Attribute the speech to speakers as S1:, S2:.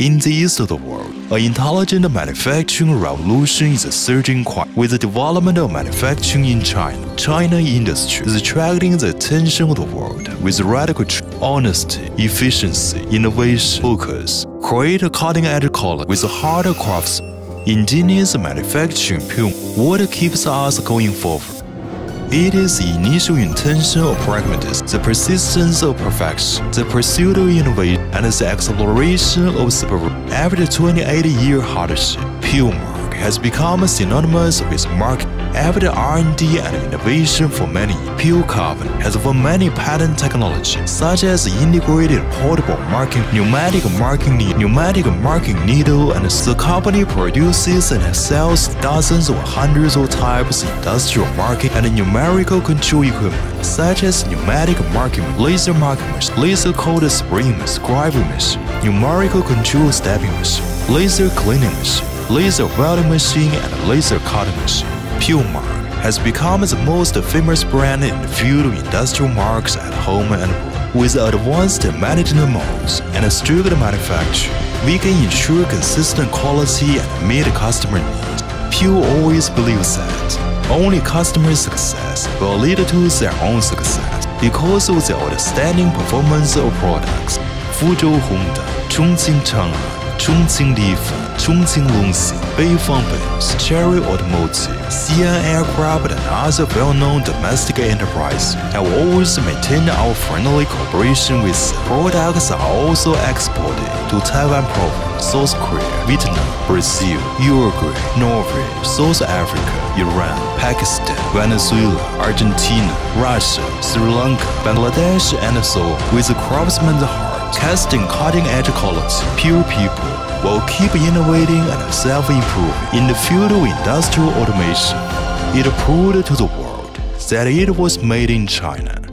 S1: In the east of the world, an intelligent manufacturing revolution is surging quietly. With the development of manufacturing in China, China industry is attracting the attention of the world with radical honesty, efficiency, innovation, focus. Create a cutting-edge quality with a harder crafts. Ingenious manufacturing pure. What keeps us going forward? It is the initial intention of pragmatism, the persistence of perfection, the pursuit of innovation, and the exploration of superiority. After 28-year hardship, Puremark has become synonymous with market. After R&D and innovation for many years, Pure Carbon has won many patent technologies, such as integrated portable marking, pneumatic marking needle, and the company produces and sells dozens or hundreds of types of industrial marking and numerical control equipment, such as pneumatic marking, laser marking machine, laser coated spraying machine, scribing machine, numerical control stamping machine, laser cleaning machine, laser welding machine, and laser cutting machine. Puremark has become the most famous brand in the field of industrial marks at home and abroad. With advanced management models and strict manufacturing, we can ensure consistent quality and meet customer needs. Pure always believes that only customer success will lead to their own success because of the outstanding performance of products. Fuzhou Honda, Chongqing Chang'an, Chongqing Lifu, Chongqing Longxing, Beifang Benz, Cherry Automotive, CN Aircraft, and other well-known domestic enterprises have always maintained our friendly cooperation with them. Products are also exported to Taiwan Province, South Korea, Vietnam, Brazil, Uruguay, Norway, South Africa, Iran, Pakistan, Venezuela, Argentina, Russia, Sri Lanka, Bangladesh, and so on. With a craftsman's heart, casting cutting-edge quality, Pure people will keep innovating and self-improving in the field of industrial automation. It proved to the world that it was made in China.